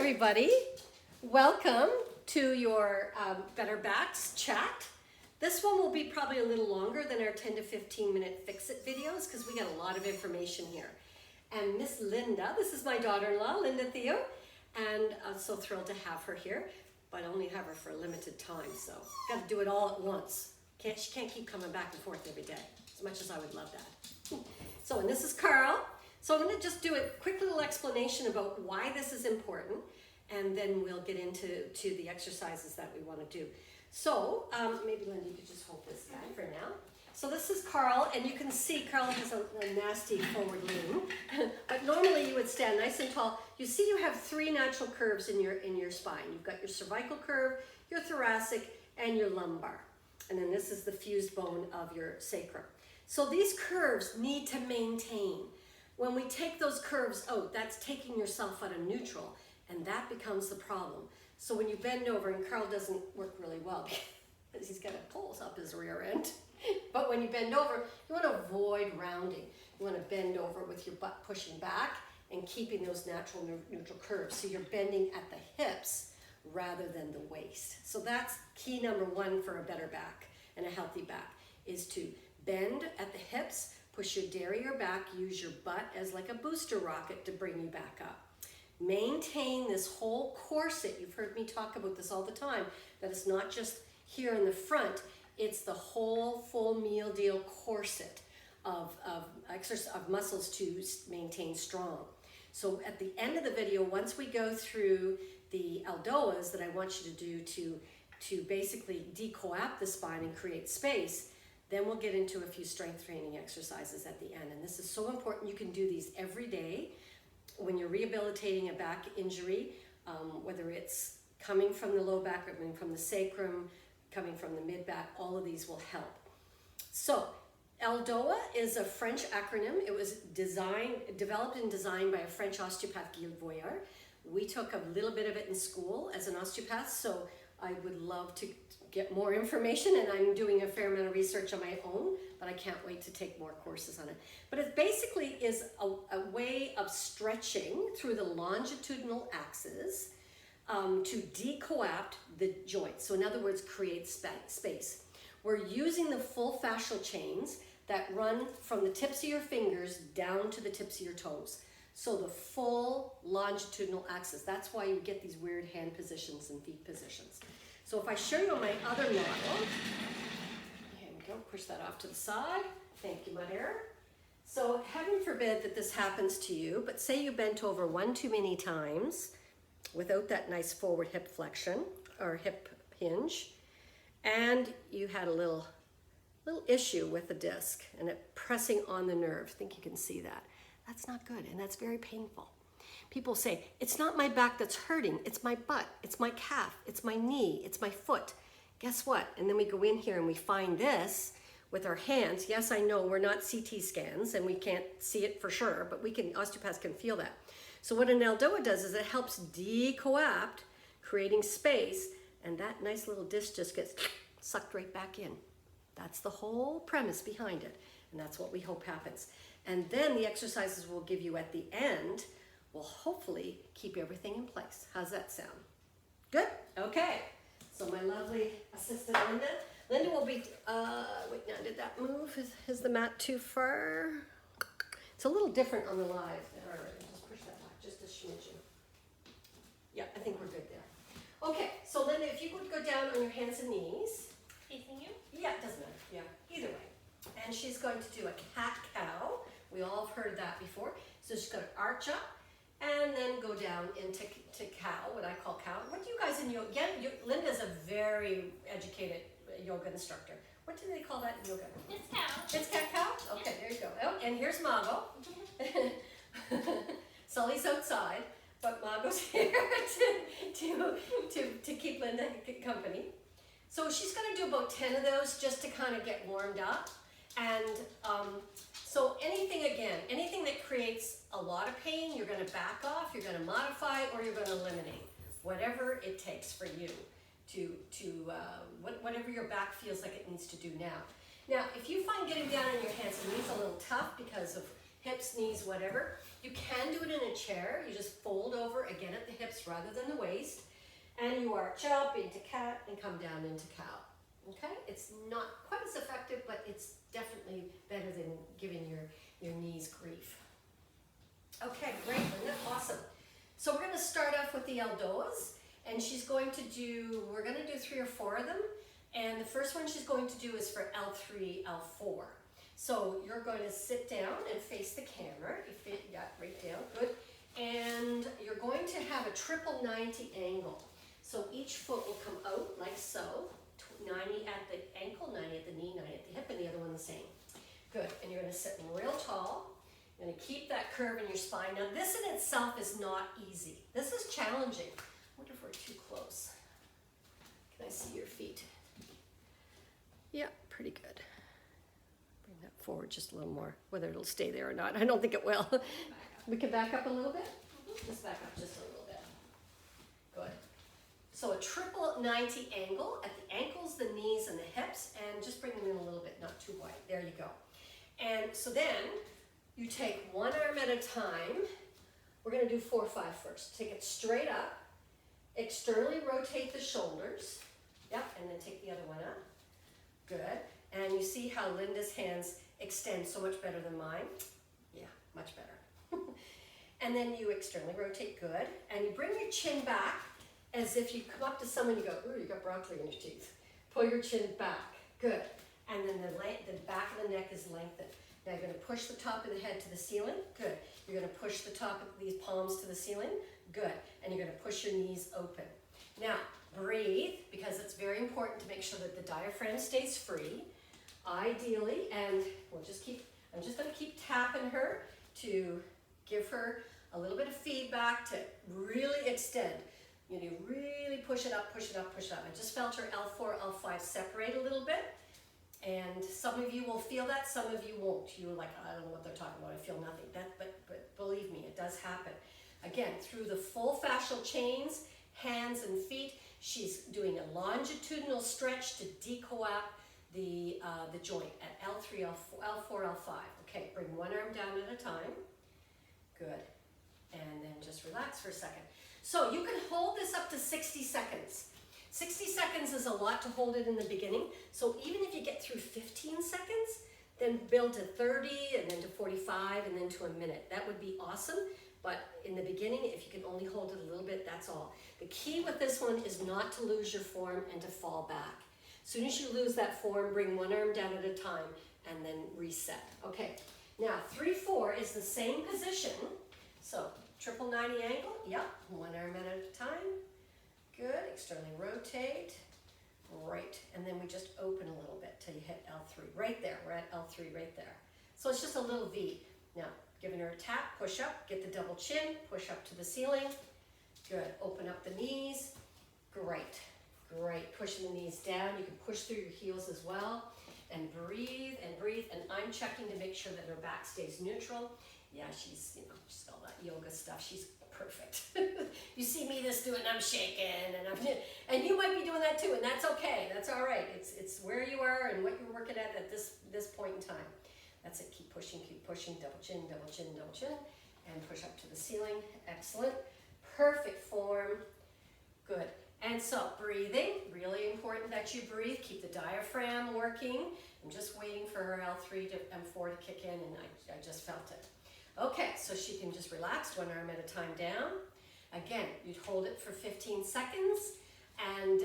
everybody. Welcome to your Better Backs chat. This one will be probably a little longer than our 10 to 15 minute fix-it videos because we got a lot of information here. And Miss Linda, this is my daughter-in-law, Linda Theo, and I'm so thrilled to have her here, but I only have her for a limited time, so got to do it all at once. She can't keep coming back and forth every day, as much as I would love that. So, and this is Carl. So I'm going to just do a quick little explanation about why this is important, and then we'll get into the exercises that we want to do. So maybe Linda, you could just hold this guy for now. So this is Carl, and you can see Carl has a nasty forward lean, but normally you would stand nice and tall. You see you have three natural curves in your spine. You've got your cervical curve, your thoracic, and your lumbar. And then this is the fused bone of your sacrum. So these curves need to maintain. When we take those curves out, that's taking yourself out of neutral, and that becomes the problem. So when you bend over, and Carl doesn't work really well because he's got a pulse up his rear end, but when you bend over, you want to avoid rounding. You want to bend over with your butt pushing back and keeping those natural neutral curves. So you're bending at the hips rather than the waist. So that's key number one for a better back and a healthy back, is to bend at the hips, push your derriere back, use your butt as like a booster rocket to bring you back up. Maintain this whole corset. You've heard me talk about this all the time, that it's not just here in the front, it's the whole full meal deal corset of muscles to maintain strong. So at the end of the video, once we go through the Aldoas that I want you to do to basically decoap the spine and create space, then we'll get into a few strength training exercises at the end. And this is so important. You can do these every day when you're rehabilitating a back injury, whether it's coming from the low back or coming from the sacrum, coming from the mid back, all of these will help. So Aldoa is a French acronym. It was developed and designed by a French osteopath, Gilles Voyard. We took a little bit of it in school as an osteopath, so I would love to get more information, and I'm doing a fair amount of research on my own, but I can't wait to take more courses on it. But it basically is a way of stretching through the longitudinal axis to decoapt the joints. So in other words, create space. We're using the full fascial chains that run from the tips of your fingers down to the tips of your toes. So the full longitudinal axis. That's why you get these weird hand positions and feet positions. So if I show you my other model, here we go, push that off to the side. Thank you, my dear. So heaven forbid that this happens to you, but say you bent over one too many times without that nice forward hip flexion or hip hinge, and you had a little issue with the disc and it pressing on the nerve. I think you can see that. That's not good, and that's very painful. People say, it's not my back that's hurting, it's my butt, it's my calf, it's my knee, it's my foot. Guess what? And then we go in here and we find this with our hands. Yes, I know we're not CT scans and we can't see it for sure, but osteopaths can feel that. So what an Aldoa does is it helps decoapt, creating space, and that nice little disc just gets sucked right back in. That's the whole premise behind it, and that's what we hope happens. And then the exercises we'll give you at the end will hopefully keep everything in place. How's that sound? Good? Okay. So my lovely assistant, Linda will be, wait, now did that move? Is the mat too far? It's a little different on the live. All right, just push that back just a smidgen. Yeah, I think we're good there. Okay, so Linda, if you could go down on your hands and knees. Facing you? Yeah, it doesn't matter. Yeah, either way. And she's going to do a cat-cow. We all have heard that before. So she's going to arch up and then go down into cow, what I call cow. What do you guys in yoga? Yeah, Linda's a very educated yoga instructor. What do they call that in yoga? It's cow. It's cat-cow? Okay, there you go. Oh, and here's Margot. Sully's outside, but Margot's here to keep Linda company. So she's going to do about 10 of those just to kind of get warmed up. And so anything that creates a lot of pain, you're going to back off, you're going to modify, or you're going to eliminate. Whatever it takes for you whatever your back feels like it needs to do now. Now, if you find getting down on your hands and knees a little tough because of hips, knees, whatever. You can do it in a chair. You just fold over again at the hips rather than the waist. And you arch up into cat and come down into cow. Okay? It's not quite as effective, but it's definitely better than giving your knees grief. Okay, great, Linda, awesome. So we're gonna start off with the Aldoas, and we're gonna do 3 or 4 of them. And the first one she's going to do is for L3, L4. So you're going to sit down and face the camera. Right down, good. And you're going to have a triple 90 angle. So each foot will come out like so, 90 at the ankle, 90 at the knee, 90 at the hip, and the other one the same. Good, and you're gonna sit real tall. You're gonna keep that curve in your spine. Now this in itself is not easy. This is challenging. I wonder if we're too close. Can I see your feet? Yeah, pretty good. Bring that forward just a little more, whether it'll stay there or not. I don't think it will. We can back up a little bit? Just back up just a little bit. Good. So a triple 90 angle at the ankles, the knees, and the hips, and just bring them in a little bit, not too wide. There you go. And so then you take one arm at a time. We're going to do 4 or 5 first. Take it straight up, externally rotate the shoulders. Yep, and then take the other one up. Good. And you see how Linda's hands extend so much better than mine? Yeah, much better. And then you externally rotate, good. And you bring your chin back as if you come up to someone and you go, ooh, you got broccoli in your teeth. Pull your chin back, good. And then the back of the neck is lengthened. Now you're gonna push the top of the head to the ceiling, good. You're gonna push the top of these palms to the ceiling, good. And you're gonna push your knees open. Now, breathe, because it's very important to make sure that the diaphragm stays free, ideally, and I'm just gonna keep tapping her to give her a little bit of feedback to really extend. You know, really push it up, push it up, push it up. I just felt her L4, L5 separate a little bit. And some of you will feel that, some of you won't. You're like, I don't know what they're talking about, I feel nothing. But believe me, it does happen. Again, through the full fascial chains, hands and feet, she's doing a longitudinal stretch to decoap the joint at L3, L4, L5. Okay, bring one arm down at a time. Good. And then just relax for a second. So you can hold this up to 60 seconds. 60 seconds is a lot to hold it in the beginning. So even if you get through 15 seconds, then build to 30 and then to 45 and then to a minute. That would be awesome. But in the beginning, if you can only hold it a little bit, that's all. The key with this one is not to lose your form and to fall back. As soon as you lose that form, bring one arm down at a time and then reset. Okay, now 3, 4 is the same position. So triple 90 angle, yep, one arm at a time. Good, externally rotate, right. And then we just open a little bit till you hit L3, right there. We're at L3 right there. So it's just a little V. Now, giving her a tap, push up, get the double chin, push up to the ceiling. Good, open up the knees, great, great. Pushing the knees down, you can push through your heels as well. And breathe, and I'm checking to make sure that her back stays neutral. Yeah, she's got all that yoga stuff. She's perfect. You see me just doing, I'm shaking, and you might be doing that too, and that's okay. That's all right. It's where you are and what you're working at this point in time. That's it. Keep pushing, double chin, double chin, double chin, and push up to the ceiling. Excellent. Perfect form. Good. And so breathing, really important that you breathe. Keep the diaphragm working. I'm just waiting for her L3 to M4 to kick in, and I just felt it. Okay, so she can just relax, one arm at a time down. Again, you'd hold it for 15 seconds and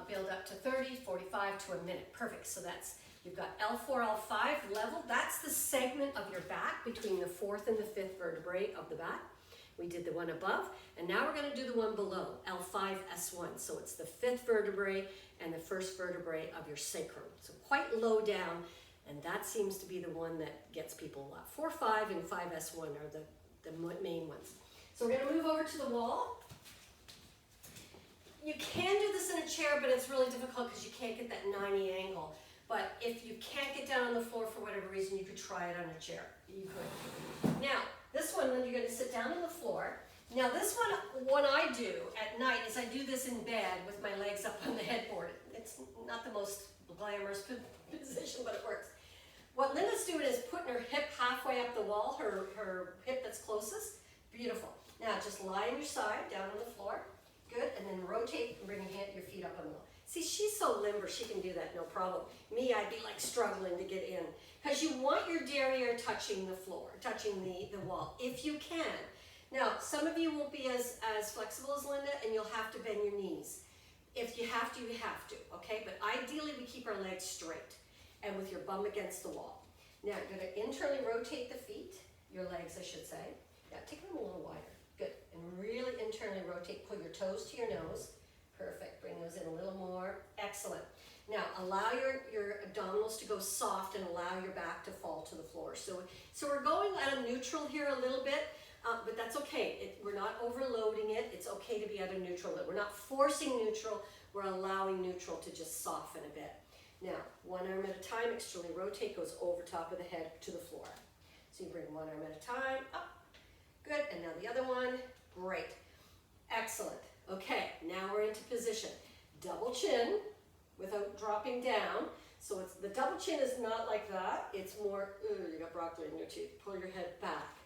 build up to 30, 45 to a minute. Perfect, so you've got L4, L5 level. That's the segment of your back between the 4th and the 5th vertebrae of the back. We did the one above, and now we're gonna do the one below, L5, S1. So it's the 5th vertebrae and the 1st vertebrae of your sacrum. So quite low down. And that seems to be the one that gets people a lot. 4, 5, and 5S1 are the main ones. So we're gonna move over to the wall. You can do this in a chair, but it's really difficult because you can't get that 90 angle. But if you can't get down on the floor for whatever reason, you could try it on a chair. You could. Now, this one, then you're gonna sit down on the floor. Now this one, what I do at night is I do this in bed with my legs up on the headboard. It's not the most glamorous position, but it works. What Linda's doing is putting her hip halfway up the wall, her hip that's closest. Beautiful. Now just lie on your side, down on the floor. Good, and then rotate and bring your feet up on the wall. See, she's so limber, she can do that, no problem. Me, I'd be like struggling to get in. Because you want your derriere touching the floor, touching the wall, if you can. Now, some of you won't be as flexible as Linda, and you'll have to bend your knees. If you have to, you have to, okay? But ideally, we keep our legs straight and with your bum against the wall. Now, you're gonna internally rotate the feet, your legs, I should say. Yeah, take them a little wider. Good, and really internally rotate, pull your toes to your nose. Perfect, bring those in a little more. Excellent. Now, allow your abdominals to go soft and allow your back to fall to the floor. So we're going at a neutral here a little bit, but that's okay. We're not overloading it. It's okay to be at a neutral. We're not forcing neutral. We're allowing neutral to just soften a bit. Now, one arm at a time, externally rotate, goes over top of the head to the floor. So you bring one arm at a time, up. Good, and now the other one. Great. Excellent. Okay, now we're into position. Double chin without dropping down. So it's the double chin is not like that. It's more, you got broccoli in your teeth. Pull your head back.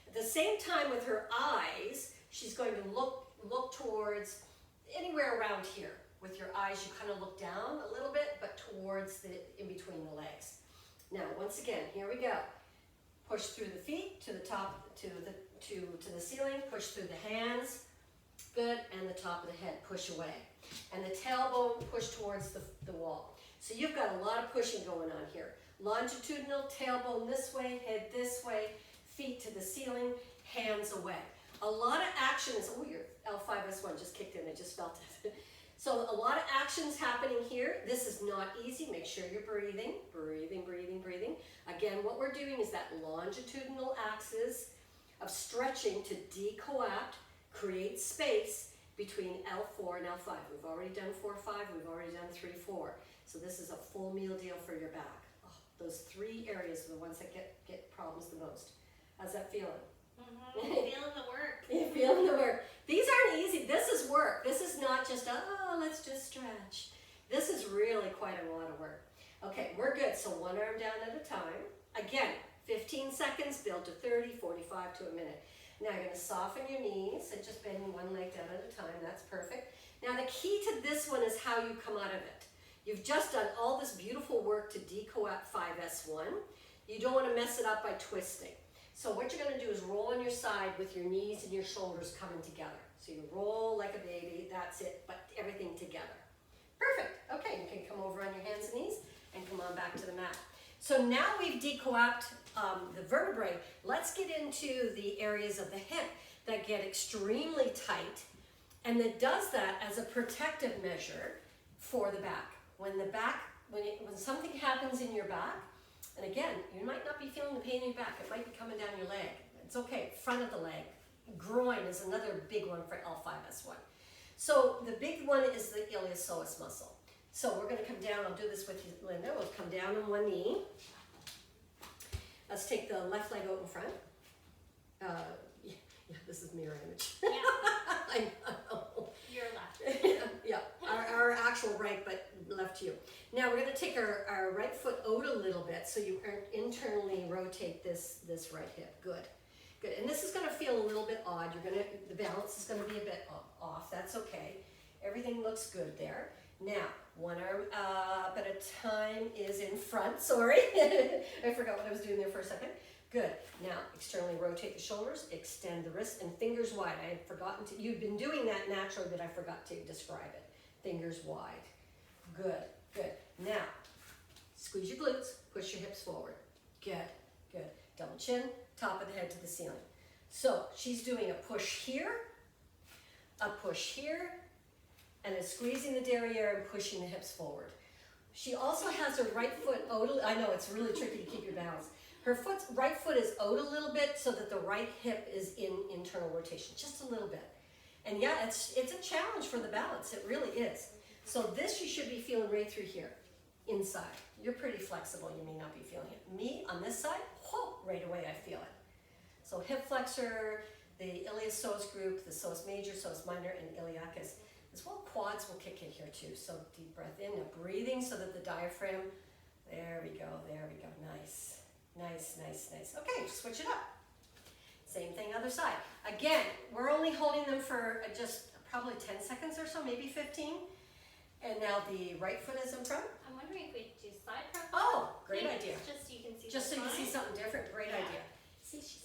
At the same time with her eyes, she's going to look towards anywhere around here. With your eyes, you kind of look down a little bit, but towards in between the legs. Now, once again, here we go. Push through the feet to the top, to the ceiling. Push through the hands. Good, and the top of the head, push away. And the tailbone, push towards the wall. So you've got a lot of pushing going on here. Longitudinal, tailbone this way, head this way, feet to the ceiling, hands away. A lot of actions, oh, your L5S1 just kicked in, I just felt it. So a lot of actions happening here. This is not easy, make sure you're breathing, breathing, breathing, breathing. Again, what we're doing is that longitudinal axis of stretching to decoapt, create space between L4 and L5. We've already done 4-5, we've already done 3-4. So this is a full meal deal for your back. Oh, those three areas are the ones that get problems the most. How's that feeling? Mm-hmm. Feeling the work. You're feeling the work. These aren't easy. This is work. This is not just, oh, let's just stretch. This is really quite a lot of work. Okay, we're good. So one arm down at a time. Again, 15 seconds, build to 30, 45 to a minute. Now you're going to soften your knees and just bend one leg down at a time. That's perfect. Now the key to this one is how you come out of it. You've just done all this beautiful work to decoapt 5S1. You don't want to mess it up by twisting. So what you're going to do is roll on your side with your knees and your shoulders coming together. So you roll like a baby, that's it, but everything together. Perfect. Okay, you can come over on your hands and knees and come on back to the mat. So now we've decoaped the vertebrae. Let's get into the areas of the hip that get extremely tight, and that does that as a protective measure for the back. When something happens in your back, and again, you might not be feeling the pain in your back. It might be coming down your leg. It's okay. Front of the leg. Groin is another big one for L5S1. So the big one is the iliopsoas muscle. So we're going to come down. I'll do this with you, Linda. We'll come down on one knee. Let's take the left leg out in front. Yeah, this is mirror image. Yeah. I know. Your left. Yeah, our actual right, but left to you. Now we're going to take our right foot out a little bit, so you internally rotate this right hip. Good, good. And this is going to feel a little bit odd. The balance is going to be a bit off. That's okay. Everything looks good there. Now, one arm up at a time is in front. Sorry, I forgot what I was doing there for a second. Good. Now, externally rotate the shoulders, extend the wrists, and fingers wide. I had forgotten to, you've been doing that naturally, but I forgot to describe it. Fingers wide. Good, good. Now, squeeze your glutes, push your hips forward. Good, good. Double chin, top of the head to the ceiling. So, she's doing a push here, and is squeezing the derriere and pushing the hips forward. She also has her right foot out. I know it's really tricky to keep your balance. Her right foot is out a little bit so that the right hip is in internal rotation, just a little bit. And yeah, it's a challenge for the balance. It really is. So this you should be feeling right through here, inside. You're pretty flexible. You may not be feeling it. Me on this side, whoa, right away I feel it. So hip flexor, the iliopsoas group, the psoas major, psoas minor, and iliacus. As well, quads will kick in here too. So deep breath in, now breathing so that the diaphragm There we go, there we go. Nice, nice, nice, nice. Okay, switch it up. Same thing, other side. Again, we're only holding them for just probably 10 seconds or so, maybe 15. And now the right foot is in front. I'm wondering if we do side prep. Oh, great idea. Just so you can see. Just so you can see something different, great Yeah. idea. See, she's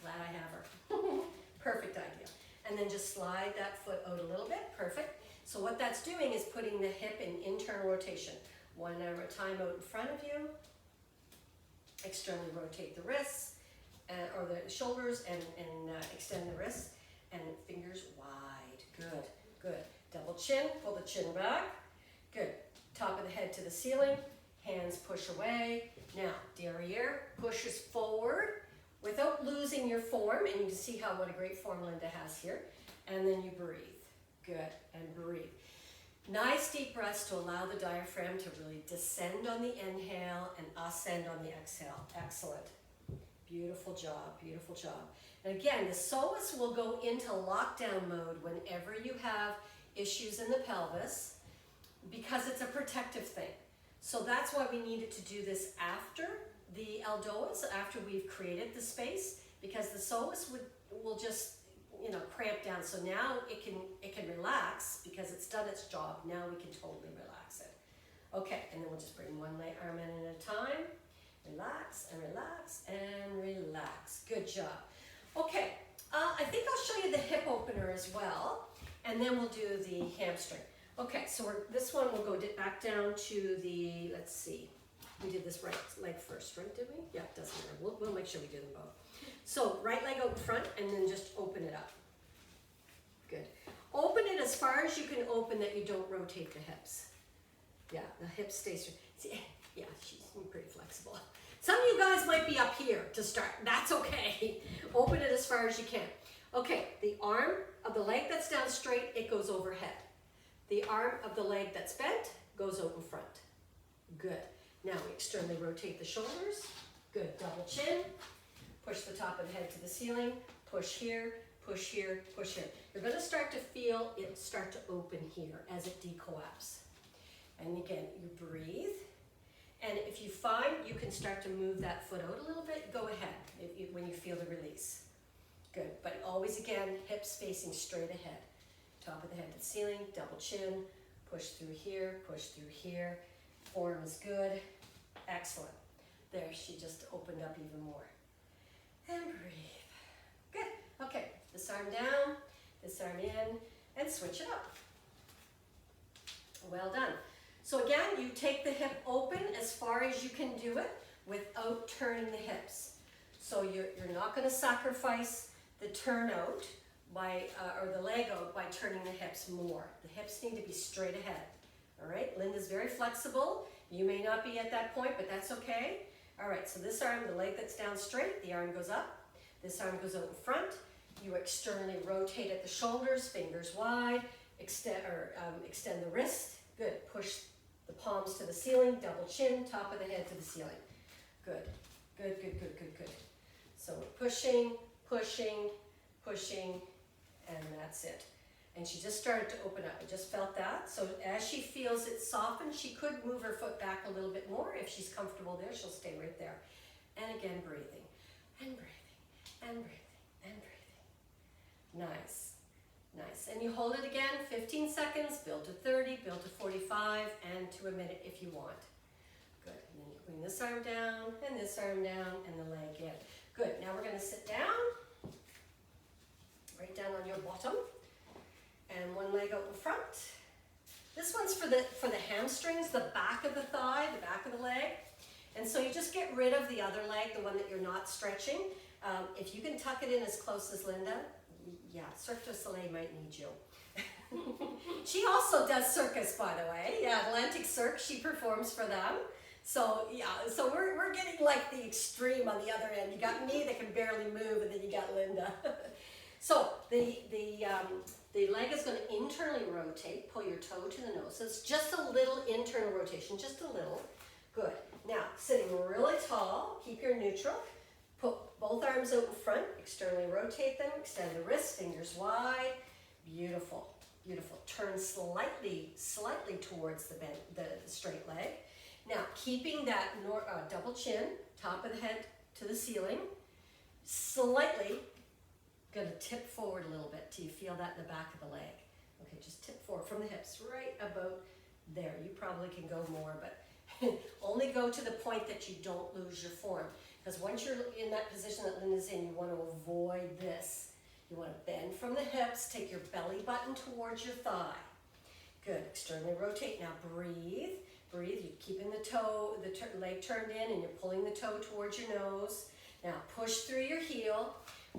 Glad I have her. Perfect idea. And then just slide that foot out a little bit, perfect. So what that's doing is putting the hip in internal rotation. One arm at a time out in front of you. Externally rotate the wrists, or the shoulders, and extend the wrists, and fingers wide. Good, good. Double chin, pull the chin back. Good. Top of the head to the ceiling, hands push away. Now, derriere pushes forward without losing your form, and you can see what a great form Linda has here. And then you breathe. Good, and breathe. Nice deep breaths to allow the diaphragm to really descend on the inhale and ascend on the exhale. Excellent. Beautiful job, beautiful job. And again, the psoas will go into lockdown mode whenever you have issues in the pelvis because it's a protective thing. So that's why we needed to do this after the L-DOAs, after we've created the space, because the psoas will just cramp down. So now it can relax because it's done its job. Now we can totally relax it. Okay, and then we'll just bring one leg arm in at a time. Relax and relax and relax. Good job. Okay, I think I'll show you the hip opener as well, and then we'll do the hamstring. Okay, so this one will go back down to the, let's see, we did this right leg first, right, did we? Yeah, it doesn't matter. We'll make sure we do them both. So right leg out in front, and then just open it up. Good. Open it as far as you can open that you don't rotate the hips. Yeah, the hips stay straight. See, yeah, she's pretty flexible. Some of you guys might be up here to start. That's okay. Open it as far as you can. Okay, the arm of the leg that's down straight, it goes overhead. The arm of the leg that's bent goes out in front. Good. Now we externally rotate the shoulders. Good. Double chin. Push the top of the head to the ceiling. Push here, push here, push here. You're going to start to feel it start to open here as it decoapses. And again, you breathe. And if you find you can start to move that foot out a little bit, go ahead when you feel the release. Good. But always, again, hips facing straight ahead. Top of the head to the ceiling, double chin, push through here, push through here. Form is good. Excellent. There, she just opened up even more. And breathe. Good. Okay, this arm down, this arm in, and switch it up. Well done. So again, you take the hip open as far as you can do it without turning the hips. So you're not going to sacrifice the turnout or the leg out by turning the hips more. The hips need to be straight ahead. All right, Linda's very flexible. You may not be at that point, but that's okay. All right, so this arm, the leg that's down straight, the arm goes up. This arm goes out in front. You externally rotate at the shoulders, fingers wide. Extend the wrist. Good. Push the palms to the ceiling. Double chin. Top of the head to the ceiling. Good. Good. Good. Good. Good. Good. So we're pushing, pushing, pushing, and that's it. And she just started to open up. I just felt that. So as she feels it soften, she could move her foot back a little bit more. If she's comfortable there, she'll stay right there. And again, breathing, and breathing, and breathing, and breathing. Nice, nice. And you hold it again, 15 seconds, build to 30, build to 45, and to a minute if you want. Good. And then you bring this arm down, and this arm down, and the leg in. Good. Now we're going to sit down, right down on your bottom. And one leg out in front. This one's for the hamstrings, the back of the thigh, the back of the leg. And so you just get rid of the other leg, the one that you're not stretching. If you can tuck it in as close as Linda, yeah, Cirque du Soleil might need you. She also does circus, by the way. Yeah, Atlantic Cirque, she performs for them. So yeah, so we're getting like the extreme on the other end. You got me that can barely move, and then you got Linda. So the leg is going to internally rotate. Pull your toe to the nose. So it's just a little internal rotation, just a little. Good. Now, sitting really tall, keep your neutral. Put both arms out in front, externally rotate them, extend the wrists, fingers wide. Beautiful. Beautiful. Turn slightly towards the straight leg. Now, keeping that double chin, top of the head to the ceiling, slightly, gonna tip forward a little bit till you feel that in the back of the leg. Okay, just tip forward from the hips, right about there. You probably can go more, but only go to the point that you don't lose your form. Because once you're in that position that Linda's in, you want to avoid this. You want to bend from the hips, take your belly button towards your thigh. Good, externally rotate. Now breathe. Breathe, you're keeping the leg turned in and you're pulling the toe towards your nose. Now push through your heel,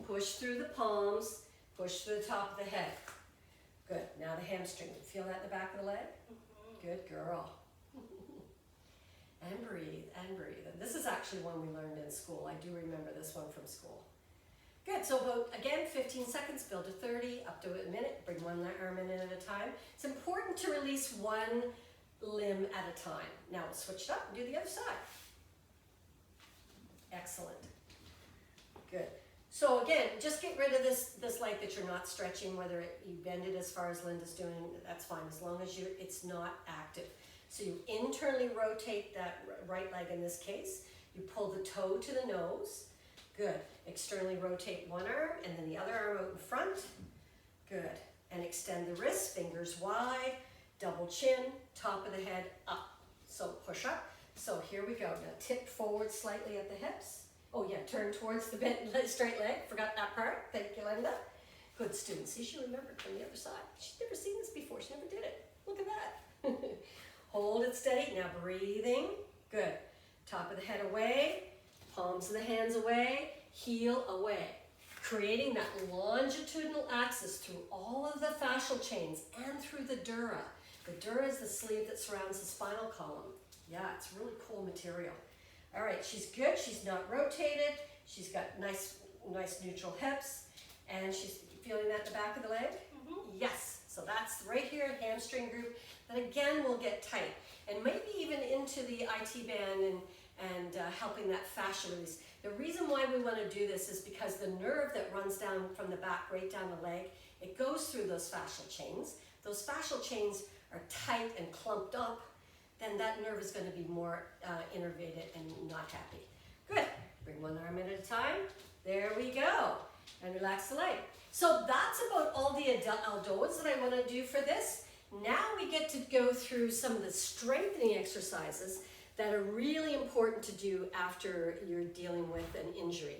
push through the palms, push through the top of the head. Good, now the hamstring. Feel that in the back of the leg? Good girl. And breathe, and breathe. And this is actually one we learned in school. I do remember this one from school. Good, so about, again, 15 seconds, build to 30, up to a minute, bring one arm in at a time. It's important to release one limb at a time. Now we'll switch it up and do the other side. Excellent. Good. So again, just get rid of this leg that you're not stretching, whether you bend it as far as Linda's doing, that's fine, as long as it's not active. So you internally rotate that right leg in this case. You pull the toe to the nose. Good. Externally rotate one arm and then the other arm out in front. Good. And extend the wrists, fingers wide, double chin, top of the head up. So push up. So here we go. Now tip forward slightly at the hips. Oh yeah, turn towards the bent straight leg. Forgot that part. Thank you, Linda. Good student. See, she remembered from the other side. She's never seen this before. She never did it. Look at that. Hold it steady. Now breathing. Good. Top of the head away. Palms of the hands away. Heel away. Creating that longitudinal axis through all of the fascial chains and through the dura. The dura is the sleeve that surrounds the spinal column. Yeah, it's really cool material. All right, she's good. She's not rotated. She's got nice neutral hips. And she's feeling that in the back of the leg? Yes. So that's right here, hamstring group. That again will get tight. And maybe even into the IT band and helping that fascia release. The reason why we want to do this is because the nerve that runs down from the back, right down the leg, it goes through those fascial chains. Those fascial chains are tight and clumped up, then that nerve is going to be more innervated and not happy. Good. Bring one arm in at a time. There we go. And relax the leg. So that's about all the Aldoas that I want to do for this. Now we get to go through some of the strengthening exercises that are really important to do after you're dealing with an injury.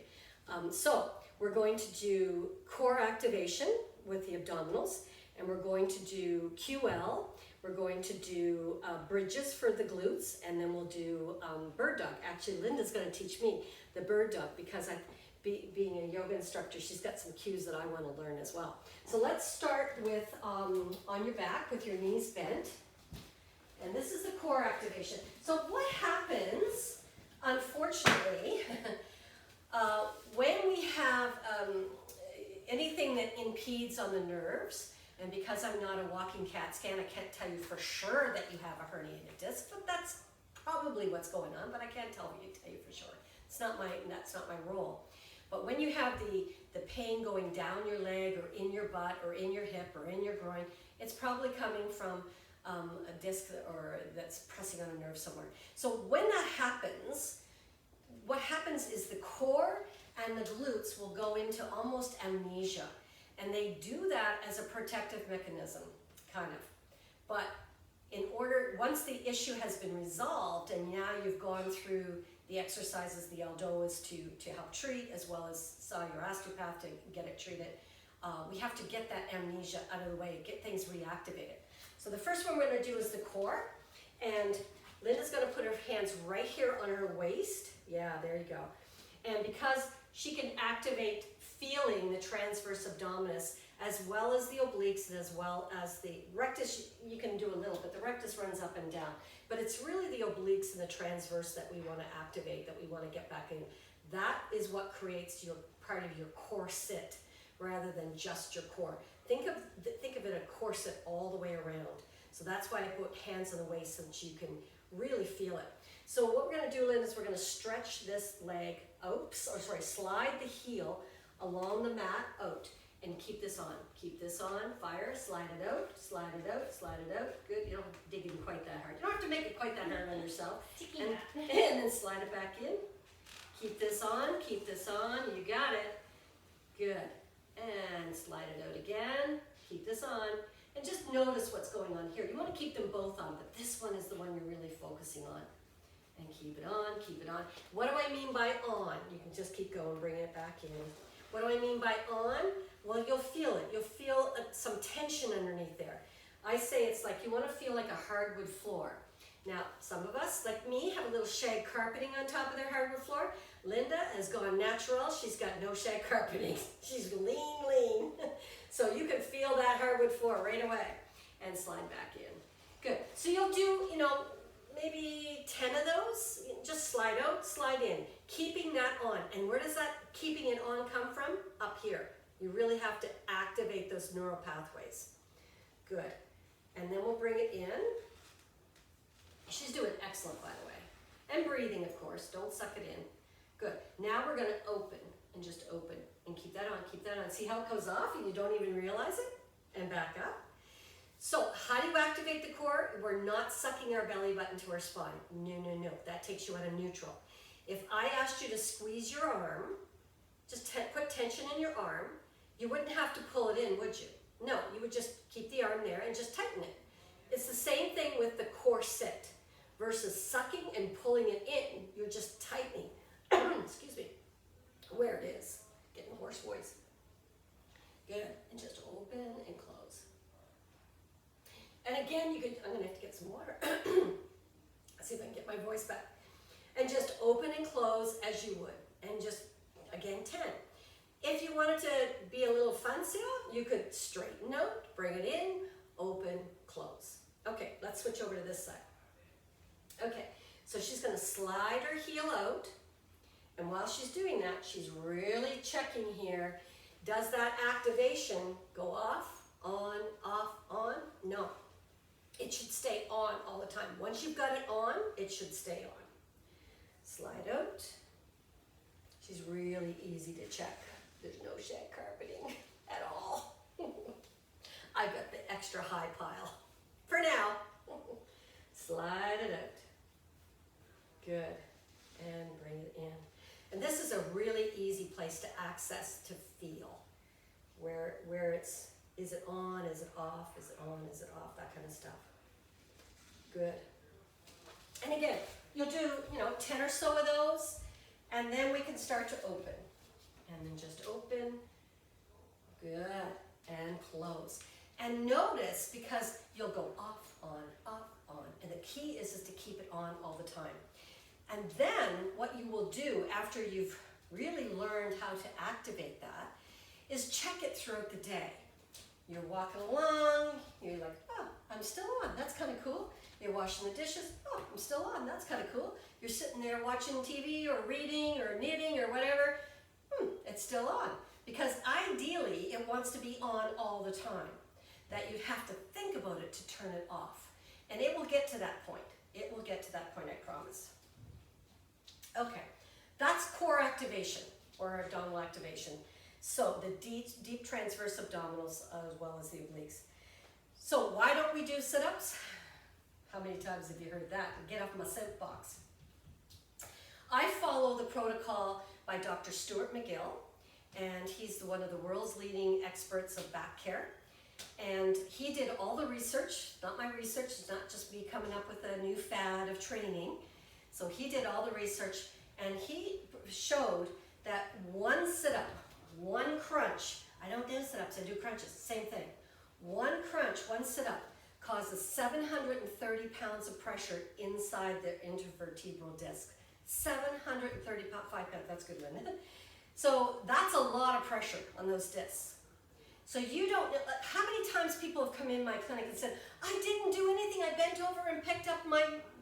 So we're going to do core activation with the abdominals, and we're going to do QL. We're going to do bridges for the glutes, and then we'll do bird dog. Actually, Linda's going to teach me the bird dog because being a yoga instructor, she's got some cues that I want to learn as well. So let's start with on your back with your knees bent. And this is the core activation. So what happens, unfortunately, when we have anything that impedes on the nerves, and because I'm not a walking CAT scan, I can't tell you for sure that you have a herniated disc, but that's probably what's going on, but I can't tell you for sure. That's not my role. But when you have the pain going down your leg or in your butt or in your hip or in your groin, it's probably coming from a disc or that's pressing on a nerve somewhere. So when that happens, what happens is the core and the glutes will go into almost amnesia. And they do that as a protective mechanism, kind of. But once the issue has been resolved and now you've gone through the exercises, the Aldoas to help treat, as well as saw your osteopath to get it treated, we have to get that amnesia out of the way, get things reactivated. So the first one we're going to do is the core, and Linda's going to put her hands right here on her waist. Yeah, there you go. And because she can activate feeling the transverse abdominis as well as the obliques and as well as the rectus, you can do a little, but the rectus runs up and down. But it's really the obliques and the transverse that we want to activate, that we want to get back in. That is what creates your part of your core sit rather than just your core. Think of it a corset all the way around. So that's why I put hands on the waist so that you can really feel it. So what we're going to do, Lynn, is we're going to stretch this leg out, slide the heel along the mat out, and keep this on. Keep this on, fire, slide it out, slide it out, slide it out. Good, you don't have to dig in quite that hard. You don't have to make it quite that hard on yourself. And, and then slide it back in. Keep this on, you got it. Good. And slide it out again. Keep this on. And just notice what's going on here. You want to keep them both on, but this one is the one you're really focusing on. And keep it on, keep it on. What do I mean by on? You can just keep going, bring it back in. What do I mean by on? Well, you'll feel it. You'll feel some tension underneath there. I say it's like you want to feel like a hardwood floor. Now, some of us, like me, have a little shag carpeting on top of their hardwood floor. Linda has gone natural. She's got no shag carpeting. She's lean. So you can feel that hardwood floor right away and slide back in. Good. So you'll do, maybe 10 of those. Just slide out, slide in, keeping that on. And where does that keeping it on come from? Up here. You really have to activate those neural pathways. Good. And then we'll bring it in. She's doing excellent, by the way. And breathing, of course. Don't suck it in. Good. Now we're going to open and just open and keep that on, keep that on. See how it goes off and you don't even realize it? And back up. So how do you activate the core? We're not sucking our belly button to our spine. No. That takes you out of neutral. If I asked you to squeeze your arm, just put tension in your arm, you wouldn't have to pull it in, would you? No, you would just keep the arm there and just tighten it. It's the same thing with the core sit versus sucking and pulling it in. You're just tightening, excuse me, where it is. Getting hoarse voice. Good, and just open and close. And again, I'm gonna have to get some water. See if I can get my voice back. And just open and close as you would. And just, again, 10. If you wanted to be a little fancier, you could straighten out, bring it in, open, close. Okay, let's switch over to this side. Okay, so she's gonna slide her heel out. And while she's doing that, she's really checking here. Does that activation go off, on, off, on? No. It should stay on all the time. Once you've got it on, it should stay on. Slide out. She's really easy to check. There's no shag carpeting at all. I've got the extra high pile. For now. Slide it out. Good. And bring it in. And this is a really easy place to access, to feel. Where it's, is it on, is it off, is it on, is it off, that kind of stuff. Good. And again, you'll do, 10 or so of those, and then we can start to open. And then just open, good, and close. And notice, because you'll go off, on, and the key is to keep it on all the time. And then what you will do after you've really learned how to activate that is check it throughout the day. You're walking along, you're like, oh, I'm still on, that's kind of cool. You're washing the dishes, oh, I'm still on, that's kind of cool. You're sitting there watching TV or reading or knitting or whatever, it's still on. Because ideally, it wants to be on all the time. That you have to think about it to turn it off. And it will get to that point. It will get to that point, I promise. Okay, that's core activation or abdominal activation. So the deep transverse abdominals as well as the obliques. So why don't we do sit-ups? How many times have you heard that? Get off my soapbox. I follow the protocol by Dr. Stuart McGill, and he's one of the world's leading experts of back care. And he did all the research, not my research, it's not just me coming up with a new fad of training. So he did all the research, and he showed that one sit-up, one crunch, I don't do sit-ups, I do crunches, same thing. One crunch, one sit-up causes 730 pounds of pressure inside the intervertebral disc. 735 pounds, that's good, Linda. So that's a lot of pressure on those discs. So you don't know, how many times people have come in my clinic and said, I didn't do anything, I bent over and picked up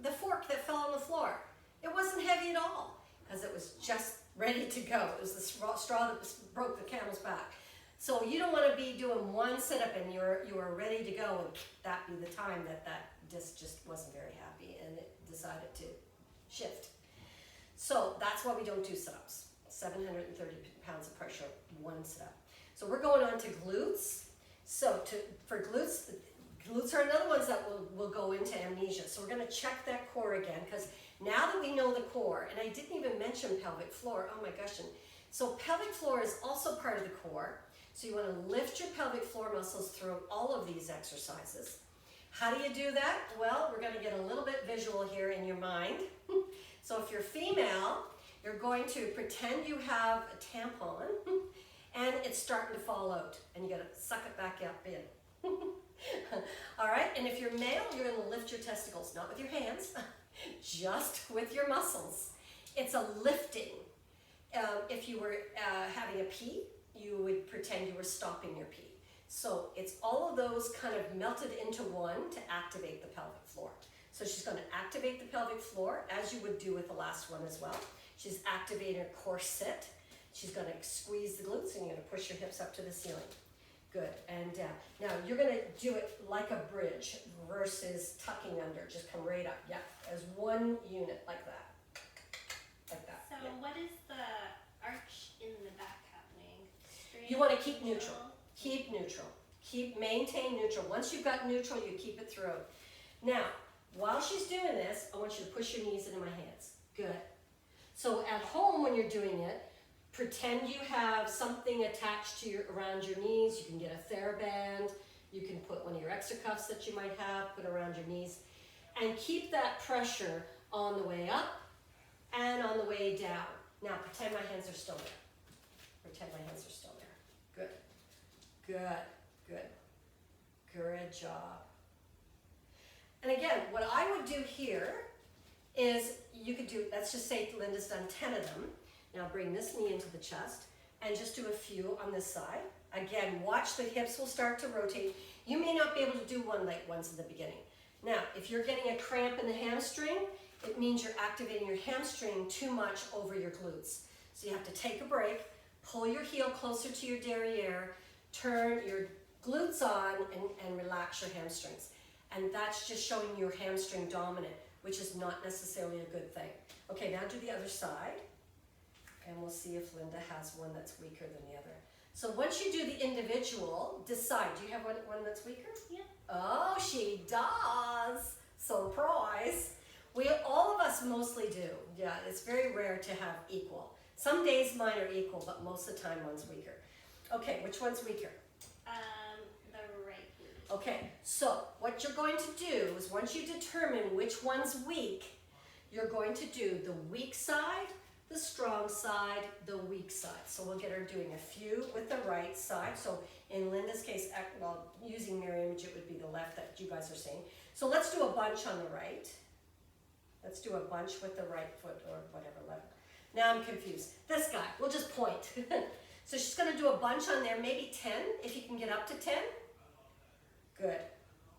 the fork that fell on the floor. It wasn't heavy at all, because it was just ready to go. It was the straw that broke the camel's back. So you don't want to be doing one sit-up and you are ready to go, and that be the time that disc just wasn't very happy and it decided to shift. So that's why we don't do sit-ups. 730 pounds of pressure, one sit-up. So we're going on to glutes. So for glutes, glutes are another ones that will go into amnesia. So we're gonna check that core again, because now that we know the core, and I didn't even mention pelvic floor, oh my gosh. And so pelvic floor is also part of the core. So you wanna lift your pelvic floor muscles through all of these exercises. How do you do that? Well, we're gonna get a little bit visual here in your mind. So if you're female, you're going to pretend you have a tampon and it's starting to fall out and you gotta suck it back up in. All right, and if you're male, you're gonna lift your testicles, not with your hands, just with your muscles. It's a lifting. If you were having a pee, you would pretend you were stopping your pee. So it's all of those kind of melted into one to activate the pelvic floor. So she's going to activate the pelvic floor as you would do with the last one as well. She's activating her core sit. She's going to squeeze the glutes and you're going to push your hips up to the ceiling. Good, and down. Now you're going to do it like a bridge versus tucking under. Just come right up, yeah, as one unit like that. Like that. So yeah. what is the arch in the back happening? Straight, You want to keep neutral. Keep neutral. Maintain neutral. Once you've got neutral, you keep it through. Now, while she's doing this, I want you to push your knees into my hands. Good. So at home when you're doing it, pretend you have something attached to around your knees. You can get a TheraBand. You can put one of your extra cuffs that you might have, put around your knees. And keep that pressure on the way up and on the way down. Now pretend my hands are still there. Pretend my hands are still there. Good. Good, good, good job. And again, what I would do here is you could do, let's just say Linda's done 10 of them. Now bring this knee into the chest and just do a few on this side. Again, watch the hips will start to rotate. You may not be able to do one like ones in the beginning. Now, if you're getting a cramp in the hamstring, it means you're activating your hamstring too much over your glutes. So you have to take a break, pull your heel closer to your derriere, turn your glutes on and relax your hamstrings. And that's just showing your hamstring dominant, which is not necessarily a good thing. Okay, now do the other side. And we'll see if Linda has one that's weaker than the other. So once you do the individual, decide. Do you have one that's weaker? Yeah. Oh, she does. Surprise. All of us mostly do. Yeah, it's very rare to have equal. Some days mine are equal, but most of the time one's weaker. Okay, which one's weaker? The right glute. Okay, so what you're going to do is once you determine which one's weak, you're going to do the weak side, the strong side, the weak side. So we'll get her doing a few with the right side. So in Linda's case, well, using mirror image, it would be the left that you guys are saying. So let's do a bunch on the right. Let's do a bunch with the right foot or whatever level. Now I'm confused. This guy, we'll just point. So she's gonna do a bunch on there, maybe 10, if you can get up to 10. Good.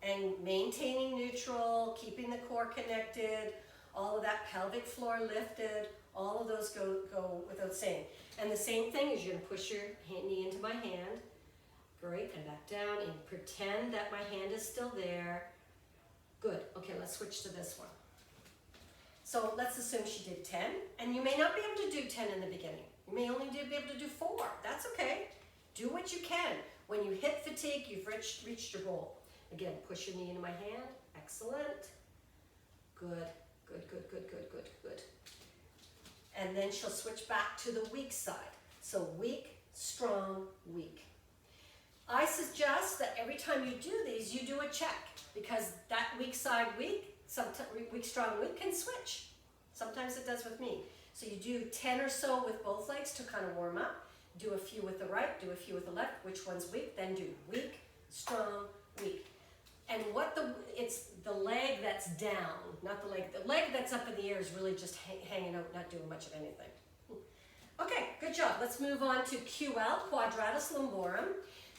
And maintaining neutral, keeping the core connected, all of that pelvic floor lifted, all of those go without saying. And the same thing is you're gonna push your knee into my hand. Great, and back down, and pretend that my hand is still there. Good, okay, let's switch to this one. So let's assume she did 10, and you may not be able to do 10 in the beginning. You may only be able to do 4, that's okay. Do what you can. When you hit fatigue, you've reached your goal. Again, push your knee into my hand, excellent. Good, good, good, good, good, good, good. And then she'll switch back to the weak side. So weak, strong, weak. I suggest that every time you do these, you do a check, because that weak side weak, sometimes weak, strong, weak can switch. Sometimes it does with me. So you do 10 or so with both legs to kind of warm up. Do a few with the right, do a few with the left. Which one's weak? Then do weak, strong, weak. And it's the leg that's down, not the leg. The leg that's up in the air is really just hanging out, not doing much of anything. Okay, good job. Let's move on to QL, quadratus lumborum.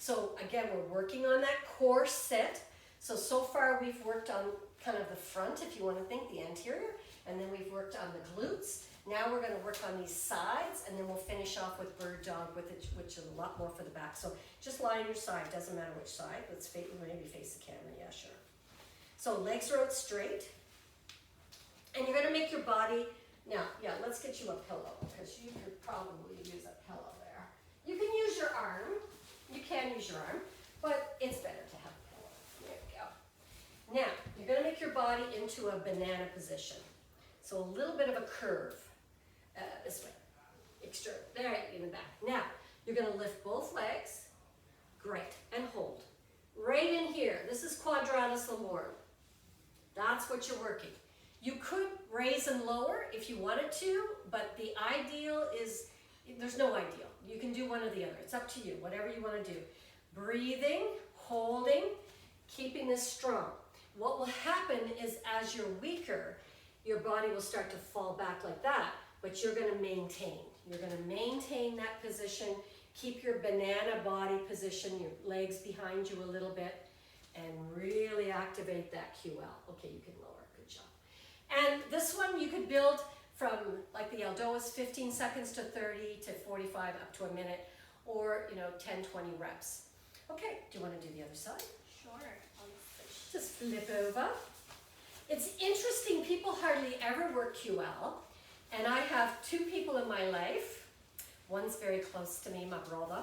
So again, we're working on that core sit. So far we've worked on kind of the front, if you want to think, the anterior, and then we've worked on the glutes. Now we're going to work on these sides, and then we'll finish off with bird dog, which is a lot more for the back. So just lie on your side, doesn't matter which side. Let's maybe face the camera, yeah, sure. So legs are out straight, and you're going to make your body, now, yeah, let's get you a pillow, because you could probably use a pillow there. You can use your arm, can use your arm, but it's better to have a pillow. There you go. Now, you're going to make your body into a banana position. So a little bit of a curve this way. External, there in the back. Now, you're going to lift both legs. Great, and hold. Right in here, this is quadratus lumborum. That's what you're working. You could raise and lower if you wanted to, but the ideal is, there's no ideal. You can do one or the other. It's up to you, whatever you want to do. Breathing, holding, keeping this strong. What will happen is as you're weaker, your body will start to fall back like that, but you're going to maintain. You're going to maintain that position. Keep your banana body position, your legs behind you a little bit, and really activate that QL. Okay, you can lower. Good job. And this one you could build from, like the Aldoa's, 15 seconds to 30 to 45 up to a minute, or 10, 20 reps. Okay, do you want to do the other side? Sure. I'll switch. Just flip over. It's interesting, people hardly ever work QL, and I have two people in my life. One's very close to me, my brother.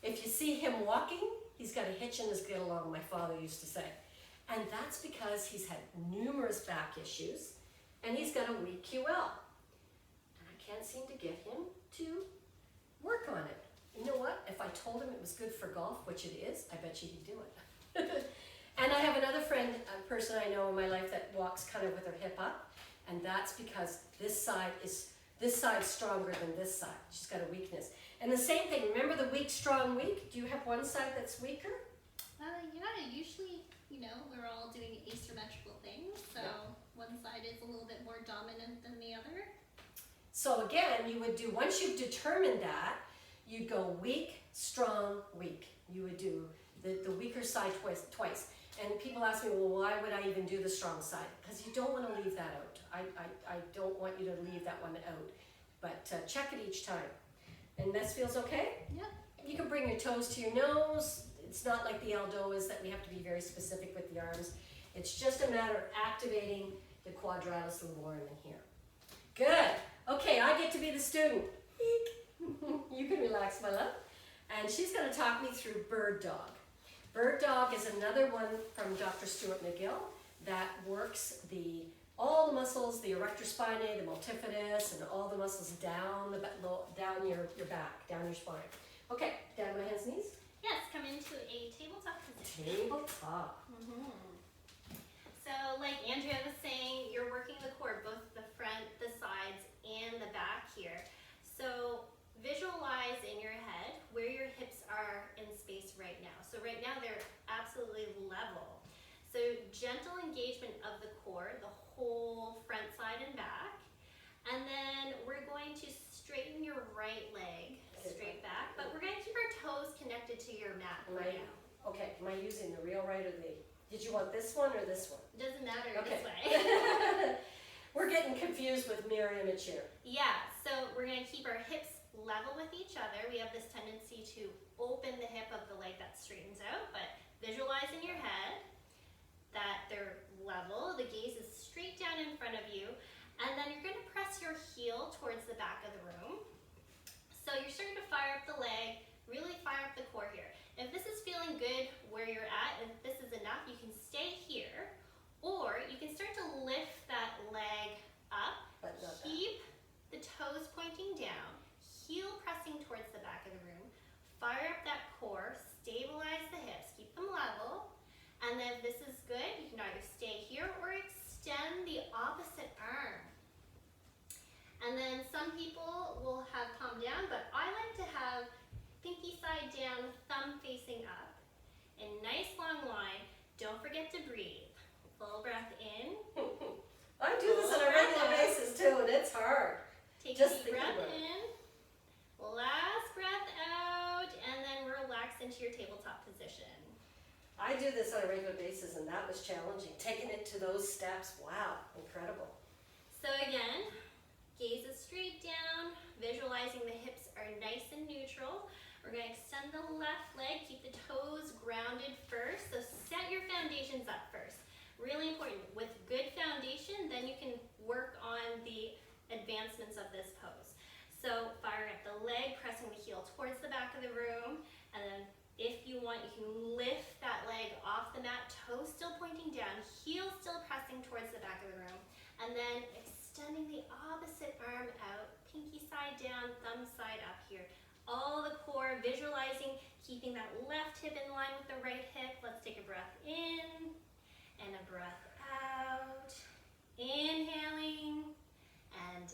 If you see him walking, he's got a hitch in his get along, my father used to say. And that's because he's had numerous back issues, and he's got a weak QL. And I can't seem to get him to work on it. You know what? If I told him it was good for golf, which it is, I bet you he'd do it. And I have another friend, a person I know in my life that walks kind of with her hip up, and that's because this side's stronger than this side. She's got a weakness. And the same thing, remember the weak, strong, weak? Do you have one side that's weaker? Yeah, usually, we're all doing asymmetrical things, so one side is a little bit more dominant than the other. So again, you would do, once you've determined that, you'd go weak, strong, weak. You would do the weaker side twice. And people ask me, well, why would I even do the strong side? Because you don't want to leave that out. I don't want you to leave that one out. But check it each time. And this feels okay? Yeah. You can bring your toes to your nose. It's not like the Aldoa's that we have to be very specific with the arms. It's just a matter of activating the quadratus lumborum in here. Good. Okay, I get to be the student. You can relax, my love. And she's going to talk me through bird dog. Bird dog is another one from Dr. Stuart McGill that works all the muscles, the erector spinae, the multifidus, and all the muscles down your back, down your spine. Okay, down my hands, knees. Yes, come into a tabletop position. Tabletop. So like Andrea was saying, you're working the core, both the front, the sides, and the back here. So visualize in your head where your hips are in space right now. So right now they're absolutely level. So gentle engagement of the core, the whole front, side, and back. And then we're going to straighten your right leg straight back, but we're going to keep our toes connected to your mat right now. Okay, am I using the real right or did you want this one or this one? Doesn't matter Okay. this way. We're getting confused with mirror image here. Yeah, so we're going to keep our hips level with each other. We have this tendency to open the hip of the leg that straightens out, but visualize in your head that they're level, the gaze is straight down in front of you, and then you're going to press your heel towards the back of the room. So you're starting to fire up the leg, really fire up the core here. If this is feeling good where you're at, and if this is enough, you can stay here, or you can start to lift that leg up, But not that. keep the toes pointing down, heel pressing towards the back of the room, fire up that core, stabilize the hips, keep them level, and then if this is good, you can either stay here or extend the opposite arm. And then some people will have palm down, but I like to have pinky side down, thumb facing up. A nice long line. Don't forget to breathe. Full breath in. I do this on a regular basis too, and it's hard. Take Just a deep thinking breath about it. in. Last breath out, and then relax into your tabletop position. I do this on a regular basis, and that was challenging. Taking it to those steps, wow, incredible. So again, gaze is straight down, visualizing the hips are nice and neutral. We're going to extend the left leg, keep the toes grounded first. So set your foundations up first. Really important. With good foundation, then you can work on the advancements of this pose. So fire up the leg, pressing the heel towards the back of the room. And then if you want, you can lift that leg off the mat, toes still pointing down, heel still pressing towards the back of the room. And then extending the opposite arm out, pinky side down, thumb side up here. All the core, visualizing, keeping that left hip in line with the right hip. Let's take a breath in and a breath out. Inhaling and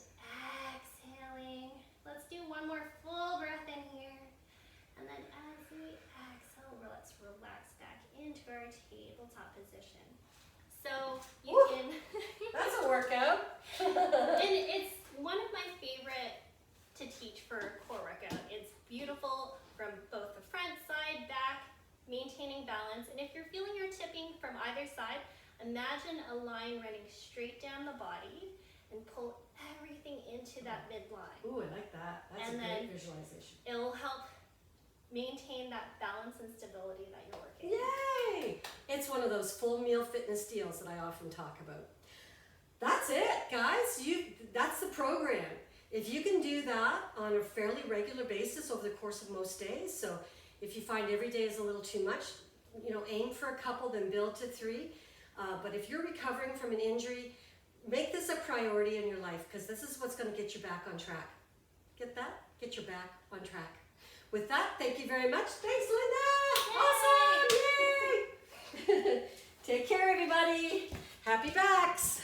exhaling. Let's do one more full breath in here. And then as we exhale, let's relax back into our tabletop position. So you Woo. can... That's a workout. And it's one of my favorite to teach for core workout. It's beautiful from both the front, side, back, maintaining balance. And if you're feeling you're tipping from either side, imagine a line running straight down the body and pull everything into that midline. Ooh, I like that. That's And a great then- visualization. It'll help maintain that balance and stability that you're working. Yay! It's one of those full meal fitness deals that I often talk about. That's it, guys. That's the program. If you can do that on a fairly regular basis over the course of most days, so if you find every day is a little too much, aim for a couple, then build to 3. But if you're recovering from an injury, make this a priority in your life, because this is what's going to get you back on track. Get that? Get your back on track. With that, thank you very much. Thanks, Linda. Awesome. Yay! Take care, everybody. Happy backs.